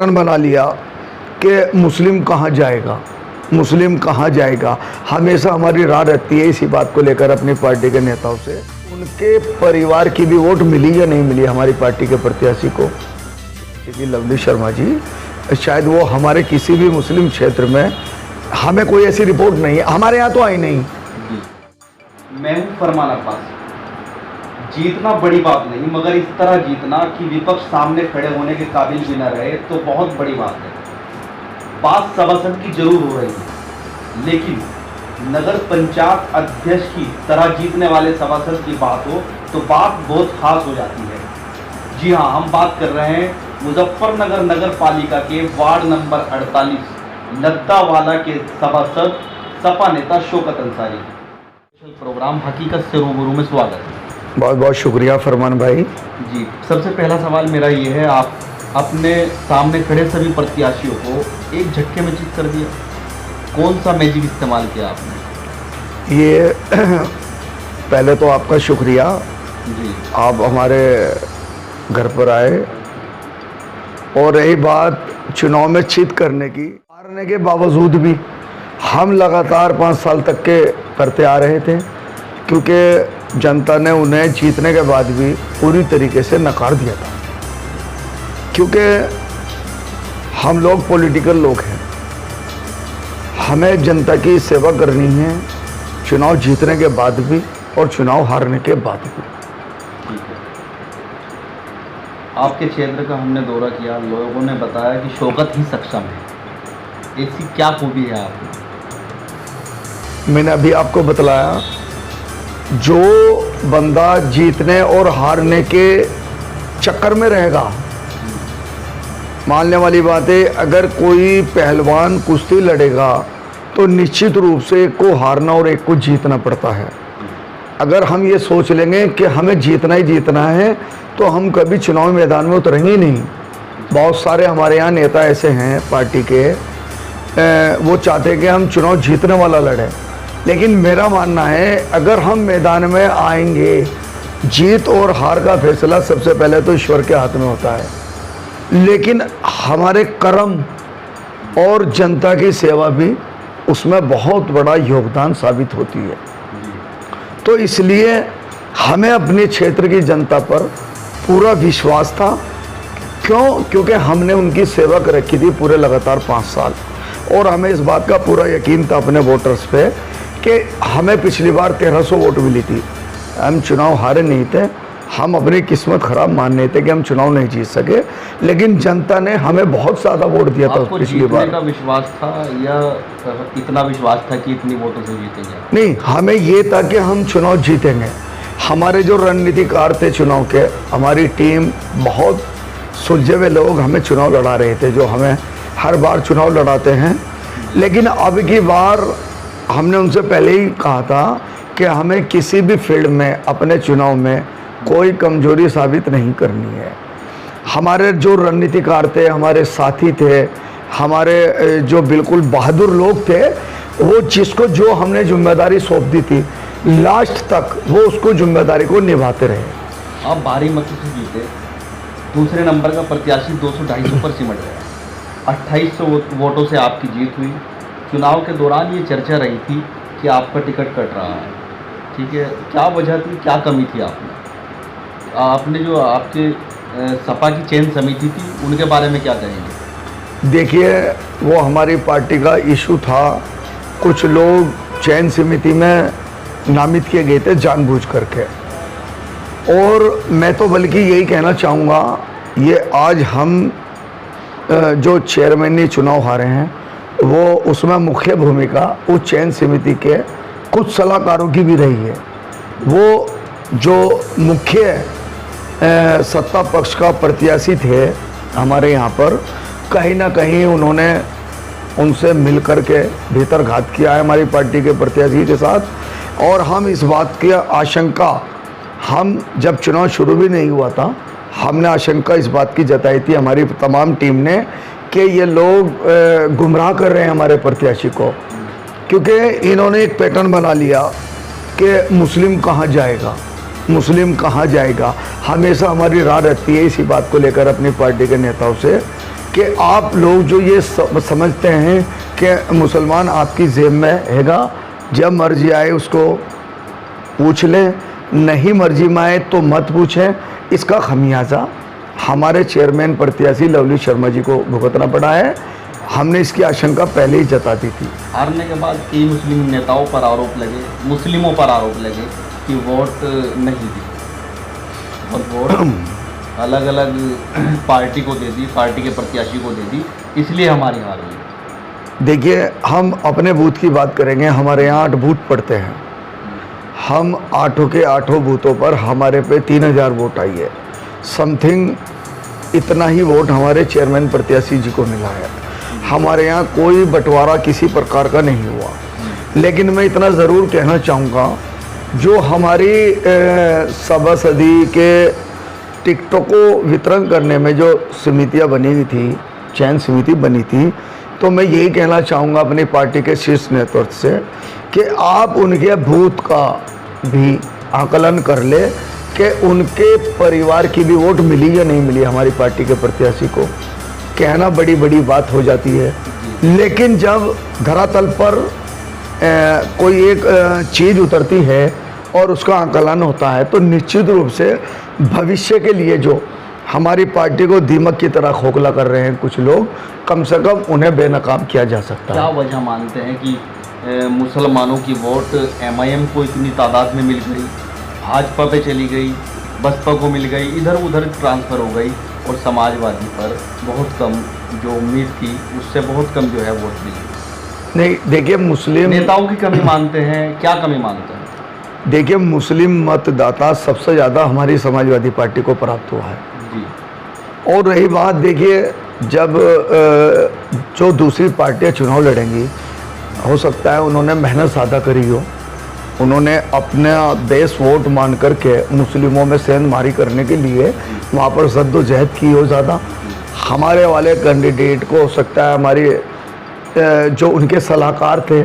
बना लिया कि मुस्लिम कहाँ जाएगा, मुस्लिम कहाँ जाएगा। हमेशा हमारी राह रहती है इसी बात को लेकर अपनी पार्टी के नेताओं से। उनके परिवार की भी वोट मिली या नहीं मिली हमारी पार्टी के प्रत्याशी को, क्योंकि लवली शर्मा जी शायद वो हमारे किसी भी मुस्लिम क्षेत्र में, हमें कोई ऐसी रिपोर्ट नहीं है, हमारे यहाँ तो आई नहीं। मैं हूँ फरमान अब्बास। जीतना बड़ी बात नहीं, मगर इस तरह जीतना कि विपक्ष सामने खड़े होने के काबिल भी न रहे तो बहुत बड़ी बात है। बात सभासद की जरूर हो रही है, लेकिन नगर पंचायत अध्यक्ष की तरह जीतने वाले सभासद की बात हो तो बात बहुत खास हो जाती है। जी हाँ, हम बात कर रहे हैं मुजफ्फरनगर नगर पालिका के वार्ड नंबर 48 लद्दावाला के सभासद सपा नेता शौकत अंसारी। प्रोग्राम हकीकत से रूबरू में स्वागत है। बहुत बहुत शुक्रिया फरमान भाई। जी, सबसे पहला सवाल मेरा ये है, आप अपने सामने खड़े सभी प्रत्याशियों को एक झटके में जीत कर दिया, कौन सा मैजिक इस्तेमाल किया आपने? ये पहले तो आपका शुक्रिया जी, आप हमारे घर पर आए। और रही बात चुनाव में जीत करने की, हारने के बावजूद भी हम लगातार 5 साल तक के करते आ रहे थे, क्योंकि जनता ने उन्हें जीतने के बाद भी पूरी तरीके से नकार दिया था। क्योंकि हम लोग पॉलिटिकल लोग हैं, हमें जनता की सेवा करनी है, चुनाव जीतने के बाद भी और चुनाव हारने के बाद भी। ठीक है। आपके क्षेत्र का हमने दौरा किया, लोगों ने बताया कि शौकत ही सक्षम है। ऐसी क्या खूबी है आप में? मैंने अभी आपको बतलाया, जो बंदा जीतने और हारने के चक्कर में रहेगा, मानने वाली बात है, अगर कोई पहलवान कुश्ती लड़ेगा तो निश्चित रूप से एक को हारना और एक को जीतना पड़ता है। अगर हम ये सोच लेंगे कि हमें जीतना ही जीतना है तो हम कभी चुनाव मैदान में उतरेंगे ही नहीं। बहुत सारे हमारे यहाँ नेता ऐसे हैं पार्टी के, वो चाहते हैं कि हम चुनाव जीतने वाला लड़ें, लेकिन मेरा मानना है अगर हम मैदान में आएंगे, जीत और हार का फैसला सबसे पहले तो ईश्वर के हाथ में होता है, लेकिन हमारे कर्म और जनता की सेवा भी उसमें बहुत बड़ा योगदान साबित होती है। तो इसलिए हमें अपने क्षेत्र की जनता पर पूरा विश्वास था। क्यों? क्योंकि हमने उनकी सेवा कर रखी थी पूरे लगातार 5 साल, और हमें इस बात का पूरा यकीन था अपने वोटर्स पे कि हमें पिछली बार 1300 वोट मिली थी। हम चुनाव हारे नहीं थे, हम अपनी किस्मत खराब मान रहे थे कि हम चुनाव नहीं जीत सके, लेकिन जनता ने हमें बहुत ज़्यादा वोट दिया था पिछली बार। का विश्वास था या इतना विश्वास था कि इतनी वोटों से जीतेंगे? नहीं, हमें ये था कि हम चुनाव जीतेंगे। हमारे जो रणनीतिकार थे चुनाव के, हमारी टीम, बहुत सुलझे हुए लोग हमें चुनाव लड़ा रहे थे, जो हमें हर बार चुनाव लड़ाते हैं। लेकिन अब की बार हमने उनसे पहले ही कहा था कि हमें किसी भी फील्ड में अपने चुनाव में कोई कमजोरी साबित नहीं करनी है। हमारे जो रणनीतिकार थे, हमारे साथी थे, हमारे जो बिल्कुल बहादुर लोग थे, वो जिसको जो हमने जिम्मेदारी सौंप दी थी, लास्ट तक वो उसको जिम्मेदारी को निभाते रहे। आप भारी मतों से जीते, दूसरे नंबर का प्रत्याशी 200-250 पर सिमट गया, 2800 वोटों से आपकी जीत हुई। चुनाव के दौरान ये चर्चा रही थी कि आपका टिकट कट रहा है, ठीक है, क्या वजह थी, क्या कमी थी आपने जो आपके सपा की चयन समिति थी उनके बारे में क्या कहेंगे? देखिए, वो हमारी पार्टी का इशू था। कुछ लोग चयन समिति में नामित किए गए थे जानबूझ करके, और मैं तो बल्कि यही कहना चाहूँगा, ये आज हम जो चेयरमैन चुनाव हारे हैं, वो उसमें मुख्य भूमिका उस चयन समिति के कुछ सलाहकारों की भी रही है। वो जो मुख्य सत्ता पक्ष का प्रत्याशी थे हमारे यहाँ पर, कहीं ना कहीं उन्होंने उनसे मिल कर के भीतर घात किया है हमारी पार्टी के प्रत्याशी के साथ। और हम इस बात की आशंका, हम जब चुनाव शुरू भी नहीं हुआ था, हमने आशंका इस बात की जताई थी हमारी तमाम टीम ने कि ये लोग गुमराह कर रहे हैं हमारे प्रत्याशी को, क्योंकि इन्होंने एक पैटर्न बना लिया कि मुस्लिम कहाँ जाएगा, मुस्लिम कहाँ जाएगा। हमेशा हमारी राह रहती है इसी बात को लेकर अपनी पार्टी के नेताओं से कि आप लोग जो ये समझते हैं कि मुसलमान आपकी जेब में हैगा, जब मर्जी आए उसको पूछ लें, नहीं मर्जी में आए तो मत पूछें, इसका खमियाजा हमारे चेयरमैन प्रत्याशी लवली शर्मा जी को भुगतना पड़ा है। हमने इसकी आशंका पहले ही जता दी थी। हारने के बाद कई मुस्लिम नेताओं पर आरोप लगे, मुस्लिमों पर आरोप लगे कि वोट नहीं दी और वोट अलग अलग पार्टी को दे दी, पार्टी के प्रत्याशी को दे दी, इसलिए हमारी हार हुई। देखिए, हम अपने बूथ की बात करेंगे। हमारे यहाँ 8 बूथ पड़ते हैं। हम 8 के 8 बूथों पर हमारे पे 3000 वोट आई है। समथिंग इतना ही वोट हमारे चेयरमैन प्रत्याशी जी को मिला है। हमारे यहाँ कोई बंटवारा किसी प्रकार का नहीं हुआ। लेकिन मैं इतना ज़रूर कहना चाहूँगा, जो हमारी सभासदी के टिकटों को वितरण करने में जो समितियाँ बनी हुई थी, चयन समिति बनी थी, तो मैं यही कहना चाहूँगा अपनी पार्टी के शीर्ष नेतृत्व से कि आप उनके बूथ का भी आकलन कर ले कि उनके परिवार की भी वोट मिली या नहीं मिली हमारी पार्टी के प्रत्याशी को। कहना बड़ी बड़ी बात हो जाती है, लेकिन जब धरातल पर कोई एक चीज़ उतरती है और उसका आकलन होता है, तो निश्चित रूप से भविष्य के लिए जो हमारी पार्टी को दीमक की तरह खोखला कर रहे हैं कुछ लोग, कम से कम उन्हें बेनकाब किया जा सकता है। क्या वजह मानते हैं कि मुसलमानों की वोट MIM को इतनी तादाद में मिल गई, भाजपा पे चली गई, बसपा को मिल गई, इधर उधर ट्रांसफ़र हो गई और समाजवादी पर बहुत कम जो उम्मीद थी उससे बहुत कम जो है वोट मिली? नहीं, देखिए, मुस्लिम नेताओं की कमी मानते हैं, क्या कमी मानते हैं? देखिए, मुस्लिम मतदाता सबसे ज़्यादा हमारी समाजवादी पार्टी को प्राप्त हुआ है जी। और रही बात, देखिए, जब जो दूसरी पार्टियां चुनाव लड़ेंगी, हो सकता है उन्होंने मेहनत ज़्यादा करी हो, उन्होंने अपना बेस वोट मान करके मुस्लिमों में सेंधमारी करने के लिए वहाँ पर जद्दोजहद की हो ज़्यादा। हमारे वाले कैंडिडेट को हो सकता है हमारी जो उनके सलाहकार थे,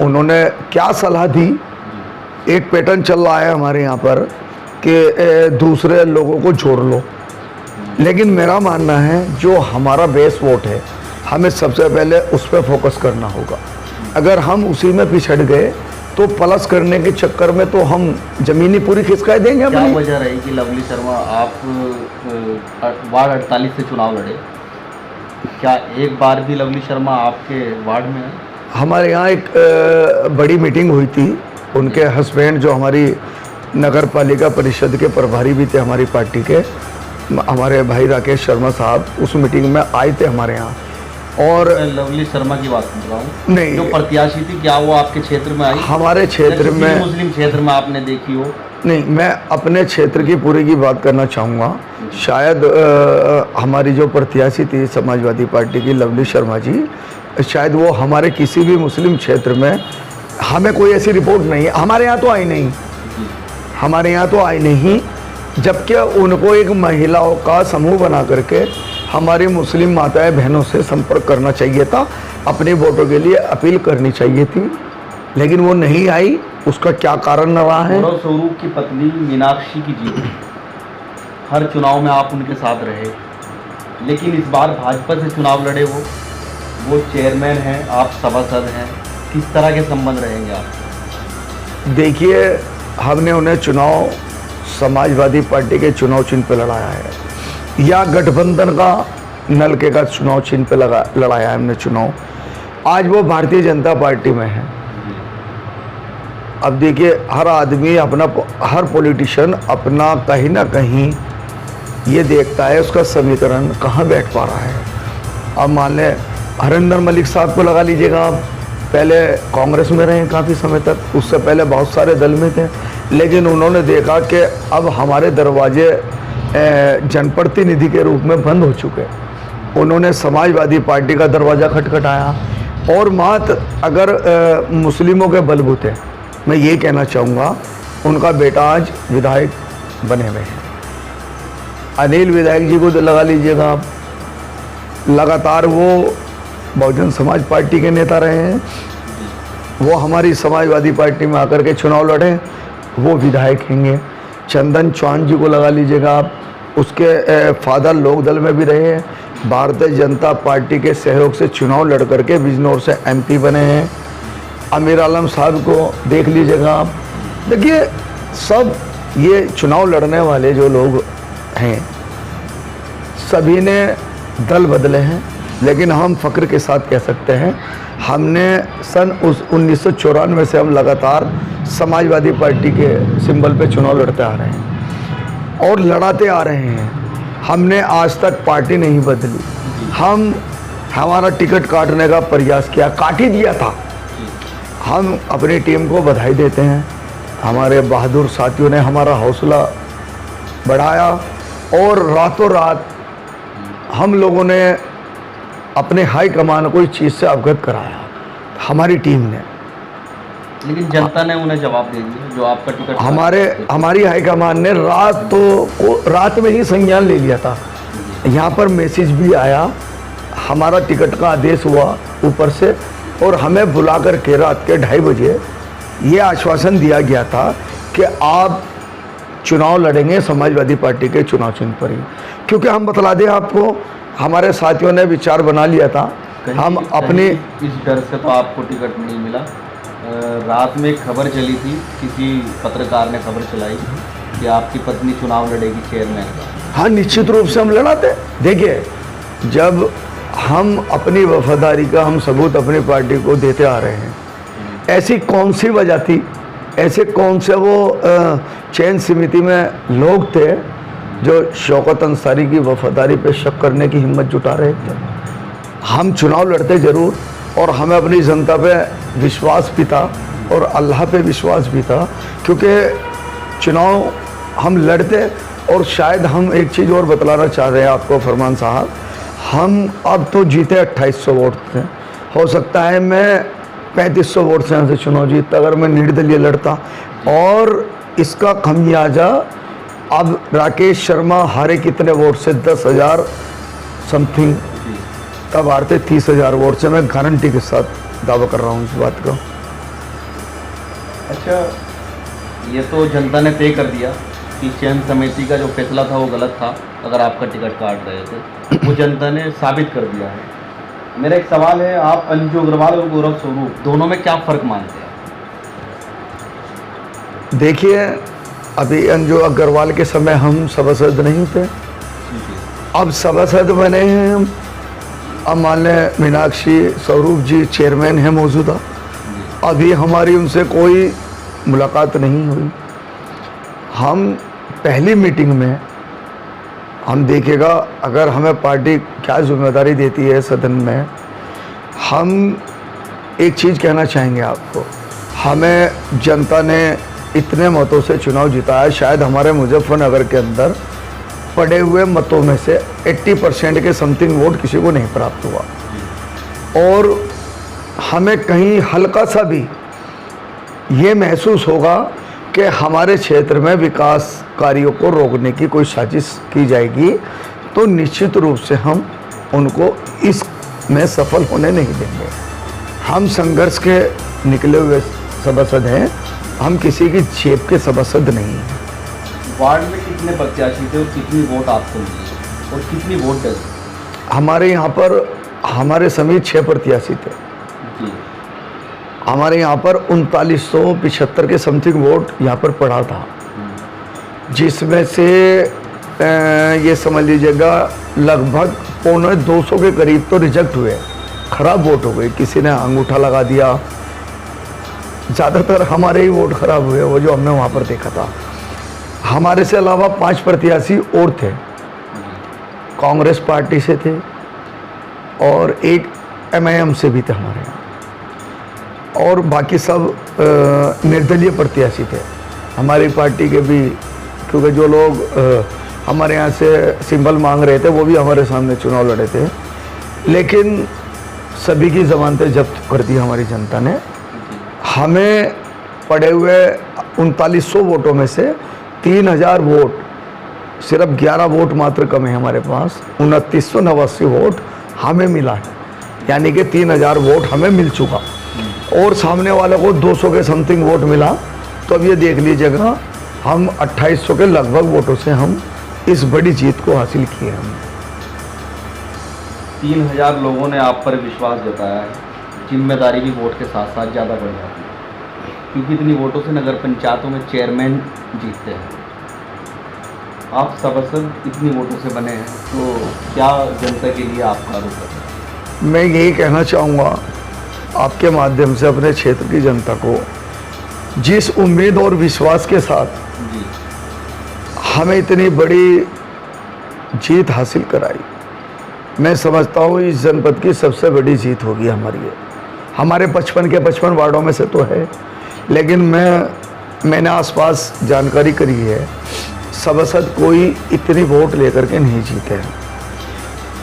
उन्होंने क्या सलाह दी। एक पैटर्न चल रहा है हमारे यहाँ पर कि दूसरे लोगों को जोड़ लो, लेकिन मेरा मानना है जो हमारा बेस वोट है, हमें सबसे पहले उस पर फोकस करना होगा। अगर हम उसी में पिछड़ गए तो प्लस करने के चक्कर में तो हम ज़मीनी पूरी खिसका देंगे। क्या वजह रही कि लवली शर्मा आप वार्ड 48 से चुनाव लड़े? क्या एक बार भी लवली शर्मा आपके वार्ड में है? हमारे यहाँ एक बड़ी मीटिंग हुई थी, उनके हस्बैंड जो हमारी नगर पालिका परिषद के प्रभारी भी थे हमारी पार्टी के, हमारे भाई राकेश शर्मा साहब, उस मीटिंग में आए थे हमारे यहाँ। और लवली शर्मा की बात कर रहा हूँ, नहीं, जो प्रत्याशी थी, क्या वो आपके क्षेत्र में आई? हमारे क्षेत्र में, मुस्लिम क्षेत्र में आपने देखी हो? नहीं, मैं अपने क्षेत्र की पूरी की बात करना चाहूँगा। शायद हमारी जो प्रत्याशी थी समाजवादी पार्टी की लवली शर्मा जी, शायद वो हमारे किसी भी मुस्लिम क्षेत्र में, हमें कोई ऐसी रिपोर्ट नहीं है, हमारे यहाँ तो आई नहीं, हमारे यहाँ तो आई नहीं। जबकि उनको एक महिलाओं का समूह बना करके हमारी मुस्लिम माताएं बहनों से संपर्क करना चाहिए था, अपने वोटों के लिए अपील करनी चाहिए थी, लेकिन वो नहीं आई। उसका क्या कारण रहा है? स्वरूप की पत्नी मीनाक्षी की जीत, हर चुनाव में आप उनके साथ रहे, लेकिन इस बार भाजपा से चुनाव लड़े, वो चेयरमैन हैं, आप सभासद हैं, किस तरह के संबंध रहेंगे आप? देखिए, हमने उन्हें चुनाव समाजवादी पार्टी के चुनाव चिन्ह पे लड़ाया है, या गठबंधन का नलके का चुनाव चिन्ह पे लड़ाया है हमने चुनाव। आज वो भारतीय जनता पार्टी में है। अब देखिए, हर आदमी अपना, हर पॉलिटिशियन अपना कहीं ना कहीं ये देखता है उसका समीकरण कहाँ बैठ पा रहा है। अब मान लें हरिंदर मलिक साहब को लगा लीजिएगा, आप पहले कांग्रेस में रहे काफ़ी समय तक, उससे पहले बहुत सारे दल में थे, लेकिन उन्होंने देखा कि अब हमारे दरवाजे जनप्रतिनिधि के रूप में बंद हो चुके, उन्होंने समाजवादी पार्टी का दरवाज़ा खटखटाया। और मात्र अगर मुस्लिमों के बलबूते, मैं ये कहना चाहूँगा, उनका बेटा आज विधायक बने हुए हैं, अनिल विधायक जी को लगा लीजिएगा आप, लगातार वो बहुजन समाज पार्टी के नेता रहे हैं, वो हमारी समाजवादी पार्टी में आकर के चुनाव लड़े, वो विधायक हैंगे। चंदन चौहान जी को लगा लीजिएगा आप, उसके फादर लोक दल में भी रहे हैं, भारतीय जनता पार्टी के सहयोग से चुनाव लड़ करके बिजनौर से एमपी बने हैं। आमिर आलम साहब को देख लीजिएगा आप। देखिए सब ये चुनाव लड़ने वाले जो लोग हैं सभी ने दल बदले हैं, लेकिन हम फ़ख्र के साथ कह सकते हैं हमने सन 1994 से हम लगातार समाजवादी पार्टी के सिंबल पे चुनाव लड़ते आ रहे हैं और लड़ाते आ रहे हैं। हमने आज तक पार्टी नहीं बदली। हमारा टिकट काटने का प्रयास किया, काट ही दिया था। हम अपनी टीम को बधाई देते हैं। हमारे बहादुर साथियों ने हमारा हौसला बढ़ाया और रातों रात हम लोगों ने अपने हाई कमान को इस चीज़ से अवगत कराया, हमारी टीम ने। लेकिन जनता ने उन्हें जवाब दे दिया, जो आपका टिकट हमारी हाई कमान ने रात में ही संज्ञान ले लिया था। यहाँ पर मैसेज भी आया, हमारा टिकट का आदेश हुआ ऊपर से और हमें बुला कर के रात के 2:30 बजे ये आश्वासन दिया गया था कि आप चुनाव लड़ेंगे समाजवादी पार्टी के चुनाव चिन्ह पर ही। क्योंकि हम बतला दें आपको, हमारे साथियों ने विचार बना लिया था। हम अपने इस डर से तो आपको टिकट नहीं मिला। रात में एक खबर चली थी, किसी पत्रकार ने खबर चलाई कि आपकी पत्नी चुनाव लड़ेगी चेयरमैन का। हाँ, निश्चित रूप से हम लड़ाते। देखिए, जब हम अपनी वफादारी का हम सबूत अपनी पार्टी को देते आ रहे हैं, ऐसी कौन सी वजह थी, ऐसे कौन से वो चयन समिति में लोग थे जो शौकत अंसारी की वफादारी पे शक करने की हिम्मत जुटा रहे थे। हम चुनाव लड़ते ज़रूर और हमें अपनी जनता पे विश्वास भी था और अल्लाह पे विश्वास भी था, क्योंकि चुनाव हम लड़ते। और शायद हम एक चीज़ और बतलाना चाह रहे हैं आपको फरमान साहब, हम अब तो जीते 2800 वोट थे, हो सकता है मैं 3500 वोट से यहाँ से चुनाव जीतता अगर मैं निर्दलीय लड़ता। और इसका खमियाजा अब राकेश शर्मा हारे कितने वोट से, 10,000 समथिंग, तब हारते 30,000 वोट से। मैं गारंटी के साथ दावा कर रहा हूँ इस बात का। अच्छा, ये तो जनता ने तय कर दिया कि चयन समिति का जो फैसला था वो गलत था, अगर आपका टिकट काट रहे थे, वो जनता ने साबित कर दिया है। मेरा एक सवाल है, आप अंजू अग्रवाल और गौरव स्वरूप दोनों में क्या फ़र्क मानते हैं? देखिए, अभी अंजू अग्रवाल के समय हम सभासद नहीं थे, अब सभासद बने हैं हम। अब मान लें मीनाक्षी स्वरूप जी चेयरमैन हैं मौजूदा, अभी हमारी उनसे कोई मुलाकात नहीं हुई। हम पहली मीटिंग में हम देखेगा, अगर हमें पार्टी क्या जिम्मेदारी देती है सदन में, हम एक चीज़ कहना चाहेंगे आपको, हमें जनता ने इतने मतों से चुनाव जिताया, शायद हमारे मुजफ्फरनगर के अंदर पड़े हुए मतों में से 80% के समथिंग वोट किसी को नहीं प्राप्त हुआ। और हमें कहीं हल्का सा भी ये महसूस होगा कि हमारे क्षेत्र में विकास कार्यों को रोकने की कोई साजिश की जाएगी, तो निश्चित रूप से हम उनको इसमें सफल होने नहीं देंगे। हम संघर्ष के निकले हुए सभासद हैं, हम किसी की जेब के सभासद नहीं हैं। वार्ड में कितने प्रत्याशी थे और कितनी वोट आपको मिली और कितनी वोट डली? हमारे यहाँ पर हमारे समेत 6 प्रत्याशी थे। जी। हमारे यहाँ पर 3975 के समथिंग वोट यहाँ पर पड़ा था, जिसमें से ये समझ लीजिएगा लगभग 250 के करीब तो रिजेक्ट हुए, खराब वोट हो गए, किसी ने अंगूठा लगा दिया। ज़्यादातर हमारे ही वोट खराब हुए, वो जो हमने वहाँ पर देखा था। हमारे से अलावा 5 प्रत्याशी और थे, कांग्रेस पार्टी से थे और एक MIM से भी थे हमारे यहाँ, और बाकी सब निर्दलीय प्रत्याशी थे हमारी पार्टी के भी, क्योंकि जो लोग हमारे यहाँ से सिंबल मांग रहे थे वो भी हमारे सामने चुनाव लड़े थे। लेकिन सभी की ज़मानतें जब्त कर दी हमारी जनता ने। हमें पड़े हुए 3900 वोटों में से 3000 वोट, सिर्फ 11 वोट मात्र कम है हमारे पास, 2989 वोट हमें मिला है, यानी कि 3000 वोट हमें मिल चुका और सामने वाले को 200 के समथिंग वोट मिला। तो अब ये देख लीजिएगा, हम 2800 के लगभग वोटों से हम इस बड़ी जीत को हासिल किए हैं। 3000 लोगों ने आप पर विश्वास जताया है, जिम्मेदारी भी वोट के साथ साथ ज़्यादा बढ़ जाती है, क्योंकि इतनी वोटों से नगर पंचायतों में चेयरमैन जीतते हैं। आप सभासद इतनी वोटों से बने हैं, तो क्या जनता के लिए आपका रूप है? मैं यही कहना चाहूँगा आपके माध्यम से अपने क्षेत्र की जनता को, जिस उम्मीद और विश्वास के साथ जी हमें इतनी बड़ी जीत हासिल कराई, मैं समझता हूँ इस जनपद की सबसे बड़ी जीत होगी हमारी ये। हमारे 55 के 55 वार्डों में से तो है, लेकिन मैंने आसपास जानकारी करी है, सभासद कोई इतनी वोट लेकर के नहीं जीते हैं।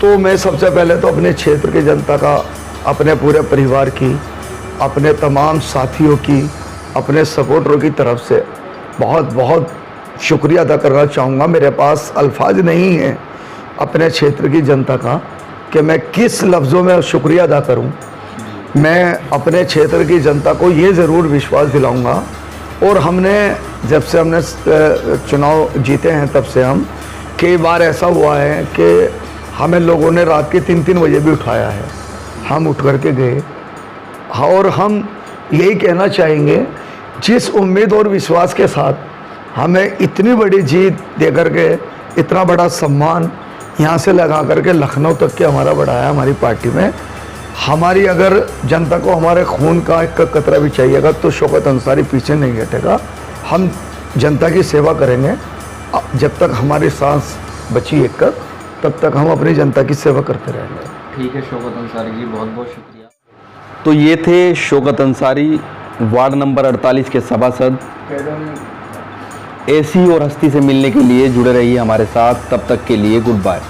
तो मैं सबसे पहले तो अपने क्षेत्र की जनता का, अपने पूरे परिवार की, अपने तमाम साथियों की, अपने सपोर्टरों की तरफ से बहुत बहुत शुक्रिया अदा करना चाहूँगा। मेरे पास अल्फाज नहीं हैं अपने क्षेत्र की जनता का कि मैं किस लफ्ज़ों में शुक्रिया अदा करूं। मैं अपने क्षेत्र की जनता को ये ज़रूर विश्वास दिलाऊंगा, और हमने जब से हमने चुनाव जीते हैं तब से हम कई बार ऐसा हुआ है कि हमें लोगों ने रात के 3-3 बजे भी उठाया है, हम उठ करके गए। और हम यही कहना चाहेंगे, जिस उम्मीद और विश्वास के साथ हमें इतनी बड़ी जीत दे करके, इतना बड़ा सम्मान यहाँ से लगा करके लखनऊ तक के हमारा बढ़ाया हमारी पार्टी में, हमारी अगर जनता को हमारे खून का एक कतरा भी चाहिएगा तो शौकत अंसारी पीछे नहीं हटेगा। हम जनता की सेवा करेंगे जब तक हमारी सांस बची एक तब तक हम अपनी जनता की सेवा करते रहेंगे। ठीक है शौकत अंसारी जी, बहुत बहुत शुक्रिया। तो ये थे शौकत अंसारी, वार्ड नंबर 48 के सभासद। ऐसी और हस्ती से मिलने के लिए जुड़े रहिए हमारे साथ, तब तक के लिए गुड बाय।